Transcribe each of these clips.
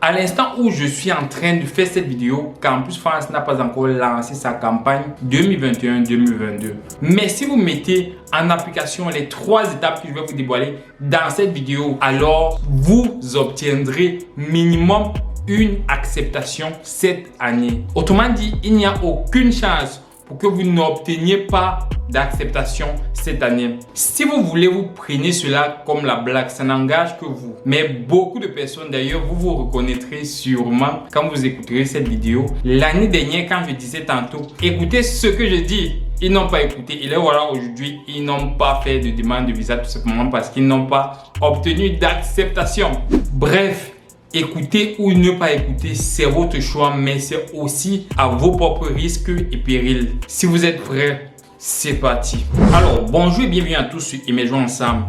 À l'instant où je suis en train de faire cette vidéo, Campus France n'a pas encore lancé sa campagne 2021-2022. Mais si vous mettez en application les 3 étapes que je vais vous dévoiler dans cette vidéo, alors vous obtiendrez minimum une acceptation cette année. Autrement dit, il n'y a aucune chance pour que vous n'obteniez pas d'acceptation cette année. Si vous voulez, vous prenez cela comme la blague, ça n'engage que vous. Mais beaucoup de personnes d'ailleurs, vous vous reconnaîtrez sûrement quand vous écouterez cette vidéo. L'année dernière, quand je disais tantôt, écoutez ce que je dis, ils n'ont pas écouté. Et là, voilà, aujourd'hui, ils n'ont pas fait de demande de visa tout simplement parce qu'ils n'ont pas obtenu d'acceptation. Bref, écouter ou ne pas écouter, c'est votre choix, mais c'est aussi à vos propres risques et périls. Si vous êtes prêts, c'est parti. Alors, bonjour et bienvenue à tous sur Émergeons Ensemble.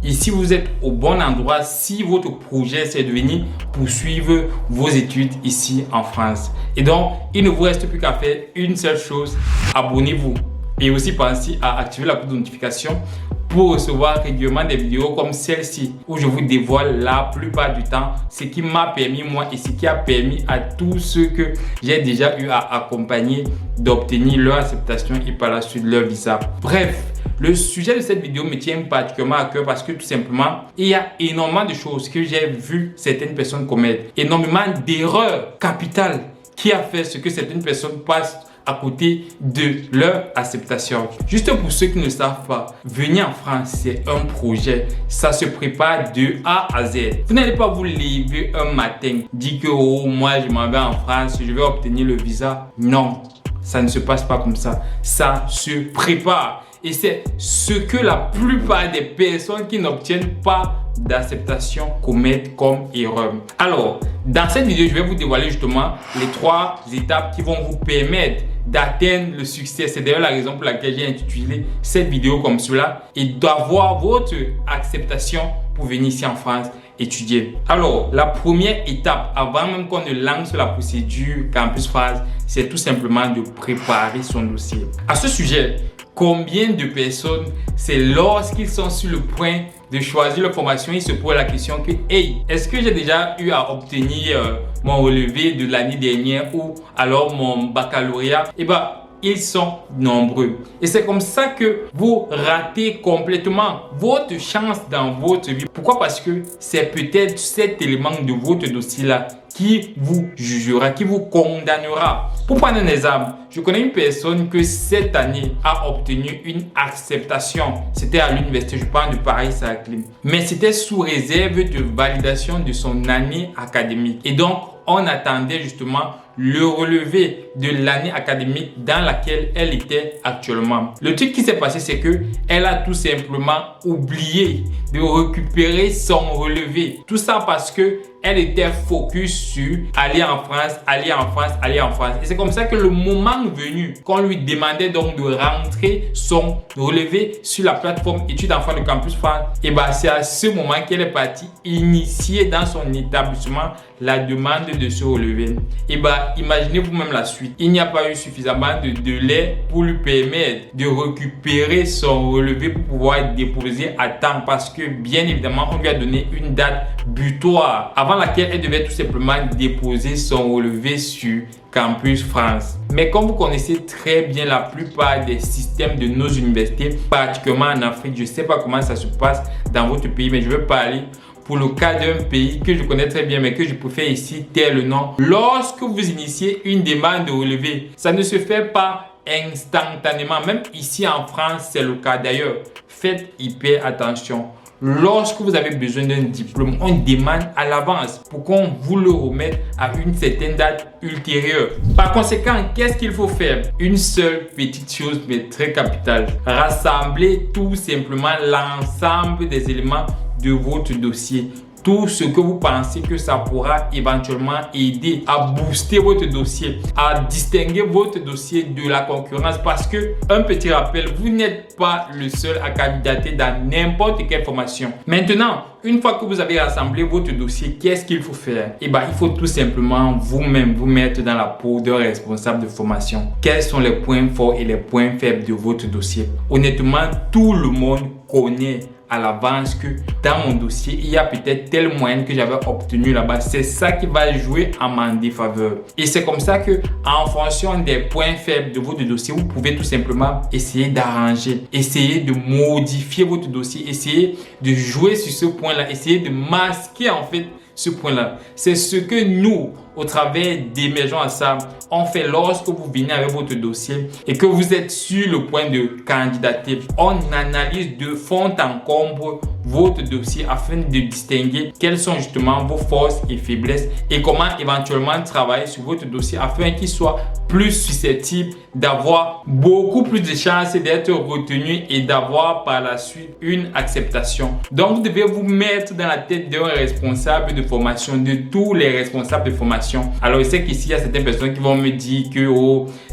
Ici, vous êtes au bon endroit si votre projet c'est de venir poursuivre vos études ici en France. Et donc, il ne vous reste plus qu'à faire une seule chose, abonnez-vous. Et aussi pensez à activer la cloche de notification pour recevoir régulièrement des vidéos comme celle-ci où je vous dévoile la plupart du temps ce qui m'a permis moi et ce qui a permis à tous ceux que j'ai déjà eu à accompagner d'obtenir leur acceptation et par la suite leur visa. Bref, le sujet de cette vidéo me tient particulièrement à cœur parce que tout simplement, il y a énormément de choses que j'ai vu certaines personnes commettre, énormément d'erreurs capitales qui a fait ce que certaines personnes passent à côté de leur acceptation. Juste pour ceux qui ne savent pas, venir en France, c'est un projet. Ça se prépare de A à Z. Vous n'allez pas vous lever un matin, dire que oh, moi je m'en vais en France, je vais obtenir le visa. Non, ça ne se passe pas comme ça. Ça se prépare. Et c'est ce que la plupart des personnes qui n'obtiennent pas d'acceptation commettent comme erreur. Alors, dans cette vidéo, je vais vous dévoiler justement les 3 étapes qui vont vous permettre d'atteindre le succès. C'est d'ailleurs la raison pour laquelle j'ai intitulé cette vidéo comme cela et d'avoir votre acceptation pour venir ici en France étudier. Alors, la première étape, avant même qu'on ne lance la procédure Campus France, c'est tout simplement de préparer son dossier. À ce sujet, combien de personnes, c'est lorsqu'ils sont sur le point de choisir leur formation, ils se posent la question que hey, est-ce que j'ai déjà eu à obtenir mon relevé de l'année dernière ou alors mon baccalauréat? Et ils sont nombreux. Et c'est comme ça que vous ratez complètement votre chance dans votre vie. Pourquoi? Parce que c'est peut-être cet élément de votre dossier-là qui vous jugera, qui vous condamnera. Pour prendre un exemple, je connais une personne que cette année a obtenu une acceptation. C'était à l'université, je parle de Paris-Saclay. Mais c'était sous réserve de validation de son année académique. Et donc, on attendait justement le relevé de l'année académique dans laquelle elle était actuellement. Le truc qui s'est passé, c'est que elle a tout simplement oublié de récupérer son relevé. Tout ça parce que elle était focus sur aller en France, aller en France, aller en France. Et c'est comme ça que le moment venu, qu'on lui demandait donc de rentrer son relevé sur la plateforme études enfants de Campus France, et c'est à ce moment qu'elle est partie initier dans son établissement la demande de ce relevé. Et imaginez vous-même la suite. Il n'y a pas eu suffisamment de délai pour lui permettre de récupérer son relevé pour pouvoir déposer à temps parce que bien évidemment, on lui a donné une date butoir avant laquelle elle devait tout simplement déposer son relevé sur Campus France. Mais comme vous connaissez très bien la plupart des systèmes de nos universités, particulièrement en Afrique, je ne sais pas comment ça se passe dans votre pays, mais je vais parler pour le cas d'un pays que je connais très bien mais que je préfère ici taire le nom. Lorsque vous initiez une demande de relevé, ça ne se fait pas instantanément. Même ici en France, c'est le cas. D'ailleurs, faites hyper attention. Lorsque vous avez besoin d'un diplôme, on demande à l'avance pour qu'on vous le remette à une certaine date ultérieure. Par conséquent, qu'est-ce qu'il faut faire? Une seule petite chose mais très capitale. Rassembler tout simplement l'ensemble des éléments de votre dossier. Tout ce que vous pensez que ça pourra éventuellement aider à booster votre dossier, à distinguer votre dossier de la concurrence. Parce que, un petit rappel, vous n'êtes pas le seul à candidater dans n'importe quelle formation. Maintenant, une fois que vous avez rassemblé votre dossier, qu'est-ce qu'il faut faire? Il faut tout simplement vous-même vous mettre dans la peau d'un responsable de formation. Quels sont les points forts et les points faibles de votre dossier? Honnêtement, tout le monde connaît à l'avance que dans mon dossier, il y a peut-être telle moyenne que j'avais obtenue là-bas. C'est ça qui va jouer en ma défaveur. Et c'est comme ça que, en fonction des points faibles de votre dossier, vous pouvez tout simplement essayer d'arranger, essayer de modifier votre dossier, essayer de jouer sur ce point-là, essayer de masquer en fait ce point-là. C'est ce que nous, au travers d'Émergeons Ensemble, on fait lorsque vous venez avec votre dossier et que vous êtes sur le point de candidater. On analyse de fond en comble votre dossier afin de distinguer quelles sont justement vos forces et faiblesses et comment éventuellement travailler sur votre dossier afin qu'il soit plus susceptible d'avoir beaucoup plus de chances d'être retenu et d'avoir par la suite une acceptation. Donc, vous devez vous mettre dans la tête d'un responsable de formation, de tous les responsables de formation. Alors, je sais qu'ici, il y a certaines personnes qui vont me dire que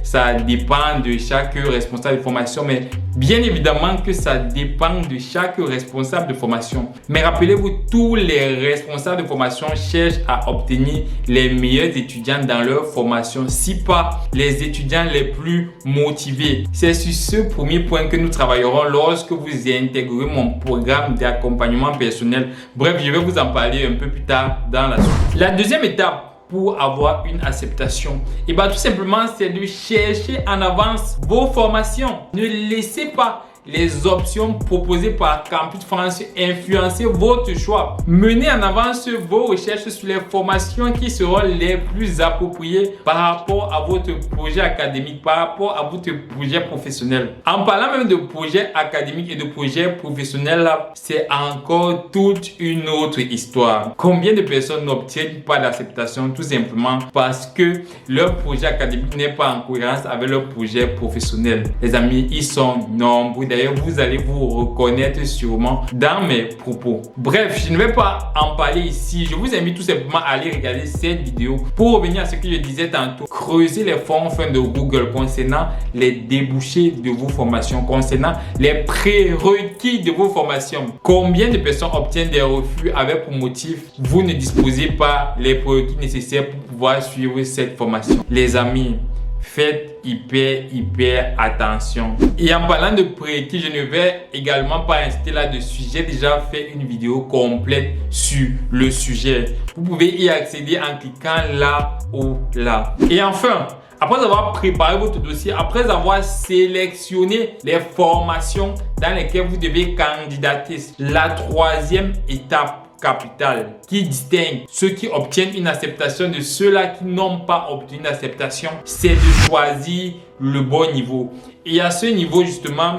ça dépend de chaque responsable de formation, mais bien évidemment que ça dépend de chaque responsable de formation. Mais rappelez-vous, tous les responsables de formation cherchent à obtenir les meilleurs étudiants dans leur formation, si pas les étudiants les plus motivés. C'est sur ce premier point que nous travaillerons lorsque vous intégrerez mon programme d'accompagnement personnel. Bref, je vais vous en parler un peu plus tard dans la suite. La deuxième étape pour avoir une acceptation, et tout simplement, c'est de chercher en avance vos formations. Ne laissez pas les options proposées par Campus France influencer votre choix. Menez en avance vos recherches sur les formations qui seront les plus appropriées par rapport à votre projet académique, par rapport à votre projet professionnel. En parlant même de projet académique et de projet professionnel, c'est encore toute une autre histoire. Combien de personnes n'obtiennent pas d'acceptation tout simplement parce que leur projet académique n'est pas en cohérence avec leur projet professionnel? Les amis, ils sont nombreux. D'ailleurs, vous allez vous reconnaître sûrement dans mes propos. Bref, je ne vais pas en parler ici. Je vous invite tout simplement à aller regarder cette vidéo pour revenir à ce que je disais tantôt. Creuser les fonds fins de Google concernant les débouchés de vos formations, concernant les prérequis de vos formations. Combien de personnes obtiennent des refus avec pour motif vous ne disposez pas les prérequis nécessaires pour pouvoir suivre cette formation? Les amis, faites hyper attention. Et en parlant de prérequis, je ne vais également pas insister là-dessus. J'ai déjà fait une vidéo complète sur le sujet. Vous pouvez y accéder en cliquant là ou là. Et enfin, après avoir préparé votre dossier, après avoir sélectionné les formations dans lesquelles vous devez candidater, la troisième étape capitale qui distingue ceux qui obtiennent une acceptation de ceux-là qui n'ont pas obtenu une acceptation, c'est de choisir le bon niveau. Et à ce niveau, justement,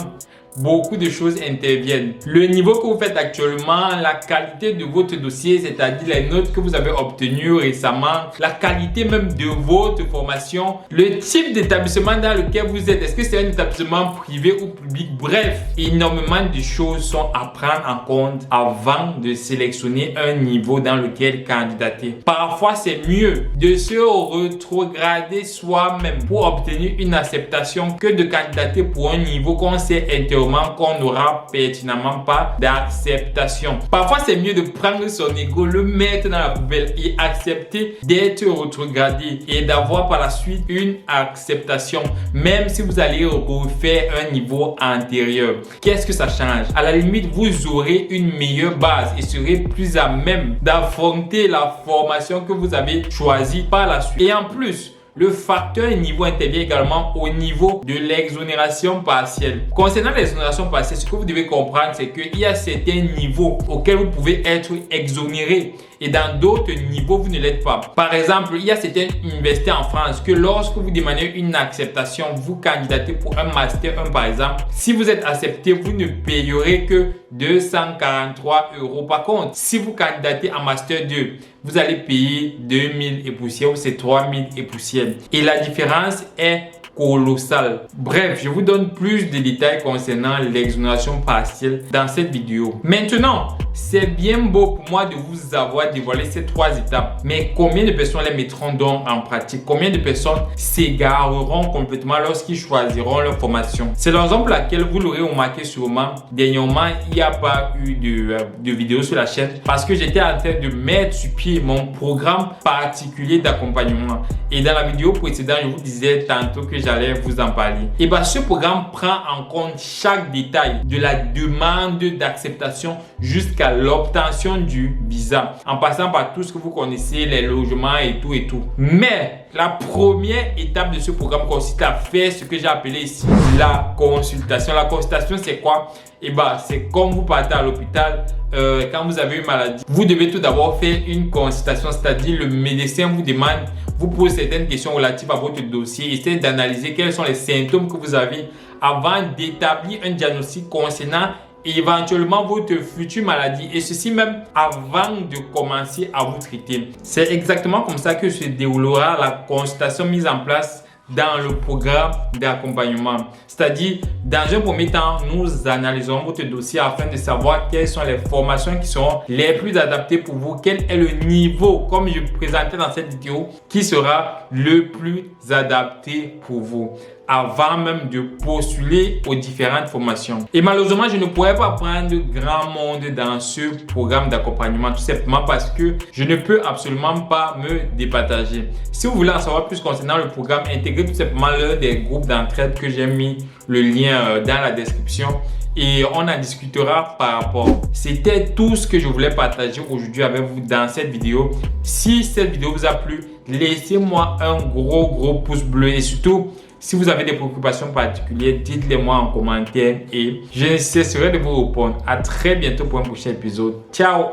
beaucoup de choses interviennent. Le niveau que vous faites actuellement, la qualité de votre dossier, c'est-à-dire les notes que vous avez obtenues récemment, la qualité même de votre formation, le type d'établissement dans lequel vous êtes, est-ce que c'est un établissement privé ou public? Bref, énormément de choses sont à prendre en compte avant de sélectionner un niveau dans lequel candidater. Parfois, c'est mieux de se rétrograder soi-même pour obtenir une acceptation que de candidater pour un niveau qu'on sait intéressant qu'on n'aura pertinemment pas d'acceptation. Parfois, c'est mieux de prendre son ego, le mettre dans la poubelle et accepter d'être rétrogradé et d'avoir par la suite une acceptation, même si vous allez refaire un niveau antérieur. Qu'est-ce que ça change? À la limite, vous aurez une meilleure base et serez plus à même d'affronter la formation que vous avez choisie par la suite. Et en plus, le facteur niveau intervient également au niveau de l'exonération partielle. Concernant l'exonération partielle, ce que vous devez comprendre, c'est qu'il y a certains niveaux auxquels vous pouvez être exonéré et dans d'autres niveaux, vous ne l'êtes pas. Par exemple, il y a certaines universités en France que lorsque vous demandez une acceptation, vous candidatez pour un Master 1 par exemple. Si vous êtes accepté, vous ne payerez que 243 €. Par contre, si vous candidatez en Master 2, vous allez payer 2000 et poussière ou c'est 3000 et poussière. Et la différence est colossal. Bref, je vous donne plus de détails concernant l'exonération partielle dans cette vidéo. Maintenant, c'est bien beau pour moi de vous avoir dévoilé ces 3 étapes. Mais combien de personnes les mettront donc en pratique? Combien de personnes s'égareront complètement lorsqu'ils choisiront leur formation? C'est la raison pour laquelle vous l'aurez remarqué sûrement, dernièrement, il n'y a pas eu de vidéo sur la chaîne parce que j'étais en train de mettre sur pied mon programme particulier d'accompagnement. Et dans la vidéo précédente, je vous disais tantôt que j'allais vous en parler. Et bien, ce programme prend en compte chaque détail de la demande d'acceptation jusqu'à l'obtention du visa, en passant par tout ce que vous connaissez, les logements et tout et tout. Mais la première étape de ce programme consiste à faire ce que j'ai appelé ici la consultation. La consultation, c'est quoi? Et bah, c'est comme vous partez à l'hôpital quand vous avez une maladie. Vous devez tout d'abord faire une consultation, c'est-à-dire le médecin vous demande, vous pose certaines questions relatives à votre dossier, essayez d'analyser quels sont les symptômes que vous avez avant d'établir un diagnostic concernant éventuellement votre future maladie, et ceci même avant de commencer à vous traiter. C'est exactement comme ça que se déroulera la consultation mise en place dans le programme d'accompagnement. C'est-à-dire, dans un premier temps, nous analysons votre dossier afin de savoir quelles sont les formations qui seront les plus adaptées pour vous, quel est le niveau, comme je présentais dans cette vidéo, qui sera le plus adapté pour vous, avant même de postuler aux différentes formations. Et malheureusement, je ne pourrais pas prendre grand monde dans ce programme d'accompagnement, tout simplement parce que je ne peux absolument pas me départager. Si vous voulez en savoir plus concernant le programme, intégrez tout simplement l'un des groupes d'entraide que j'ai mis le lien dans la description et on en discutera par rapport. C'était tout ce que je voulais partager aujourd'hui avec vous dans cette vidéo. Si cette vidéo vous a plu, laissez-moi un gros pouce bleu et surtout, si vous avez des préoccupations particulières, dites-les moi en commentaire et je ne cesserai de vous répondre. À très bientôt pour un prochain épisode. Ciao!